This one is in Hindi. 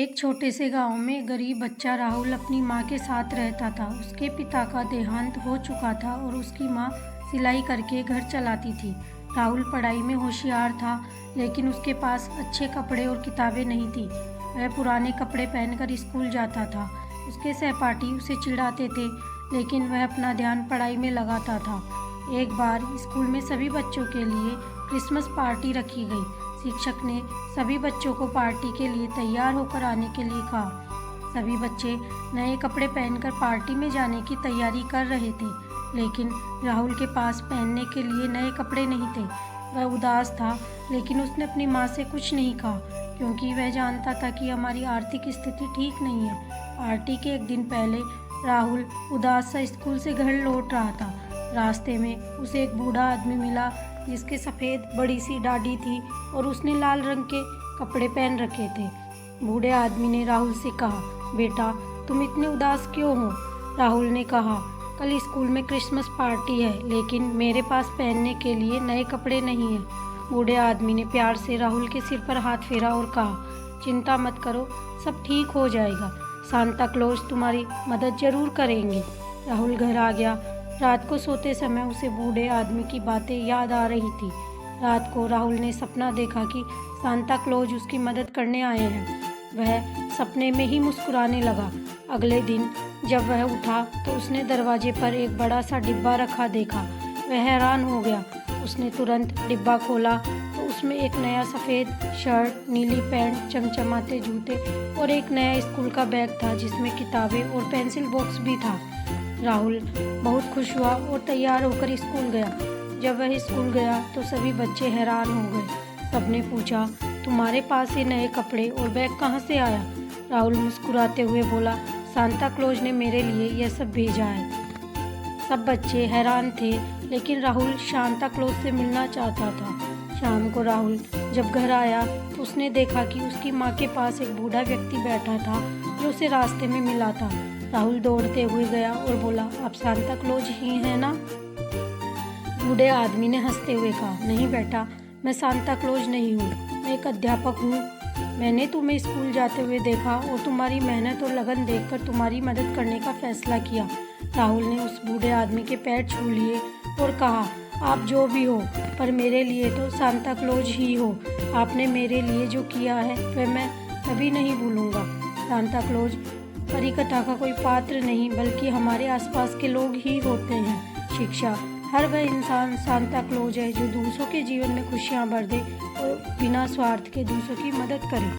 एक छोटे से गांव में गरीब बच्चा राहुल अपनी माँ के साथ रहता था। उसके पिता का देहांत हो चुका था और उसकी माँ सिलाई करके घर चलाती थी। राहुल पढ़ाई में होशियार था, लेकिन उसके पास अच्छे कपड़े और किताबें नहीं थी। वह पुराने कपड़े पहनकर स्कूल जाता था। उसके सहपाठी उसे चिढ़ाते थे, लेकिन वह अपना ध्यान पढ़ाई में लगाता था। एक बार स्कूल में सभी बच्चों के लिए क्रिसमस पार्टी रखी गई। शिक्षक ने सभी बच्चों को पार्टी के लिए तैयार होकर आने के लिए कहा। सभी बच्चे नए कपड़े पहनकर पार्टी में जाने की तैयारी कर रहे थे, लेकिन राहुल के पास पहनने के लिए नए कपड़े नहीं थे। वह उदास था, लेकिन उसने अपनी माँ से कुछ नहीं कहा, क्योंकि वह जानता था कि हमारी आर्थिक स्थिति ठीक नहीं है। पार्टी के एक दिन पहले राहुल उदास सा स्कूल से घर लौट रहा था। रास्ते में उसे एक बूढ़ा आदमी मिला, जिसके सफ़ेद बड़ी सी दाढ़ी थी और उसने लाल रंग के कपड़े पहन रखे थे। बूढ़े आदमी ने राहुल से कहा, बेटा तुम इतने उदास क्यों हो? राहुल ने कहा, कल स्कूल में क्रिसमस पार्टी है, लेकिन मेरे पास पहनने के लिए नए कपड़े नहीं हैं। बूढ़े आदमी ने प्यार से राहुल के सिर पर हाथ फेरा और कहा, चिंता मत करो, सब ठीक हो जाएगा। सांता क्लॉज तुम्हारी मदद जरूर करेंगे। राहुल घर आ गया। रात को सोते समय उसे बूढ़े आदमी की बातें याद आ रही थी। रात को राहुल ने सपना देखा कि सांता क्लॉज उसकी मदद करने आए हैं। वह सपने में ही मुस्कुराने लगा। अगले दिन जब वह उठा तो उसने दरवाजे पर एक बड़ा सा डिब्बा रखा देखा। वह हैरान हो गया। उसने तुरंत डिब्बा खोला तो उसमें एक नया सफ़ेद शर्ट, नीली पैंट, चमचमाते जूते और एक नया स्कूल का बैग था, जिसमें किताबें और पेंसिल बॉक्स भी था। राहुल बहुत खुश हुआ और तैयार होकर स्कूल गया। जब वह स्कूल गया तो सभी बच्चे हैरान हो गए। सबने पूछा, तुम्हारे पास ये नए कपड़े और बैग कहाँ से आया? राहुल मुस्कुराते हुए बोला, सांता क्लॉज ने मेरे लिए यह सब भेजा है। सब बच्चे हैरान थे, लेकिन राहुल सांता क्लॉज से मिलना चाहता था। शाम को राहुल जब घर आया तो उसने देखा कि उसकी माँ के पास एक बूढ़ा व्यक्ति बैठा था जो उसे रास्ते में मिला था। राहुल दौड़ते हुए गया और बोला, आप सांता क्लॉज ही हैं ना? बूढ़े आदमी ने हंसते हुए कहा, नहीं बेटा, मैं सांता क्लॉज नहीं हूँ, मैं एक अध्यापक हूँ। मैंने तुम्हें स्कूल जाते हुए देखा और तुम्हारी मेहनत और लगन देखकर तुम्हारी मदद करने का फैसला किया। राहुल ने उस बूढ़े आदमी के पैर छू लिए और कहा, आप जो भी हो, पर मेरे लिए तो सांता क्लॉज ही हो। आपने मेरे लिए जो किया है वह मैं कभी नहीं भूलूंगा। सांता क्लॉज परी कथा का कोई पात्र नहीं, बल्कि हमारे आसपास के लोग ही होते हैं। शिक्षा, हर वह इंसान सांता क्लॉज है जो दूसरों के जीवन में खुशियाँ भर दे और बिना स्वार्थ के दूसरों की मदद करे।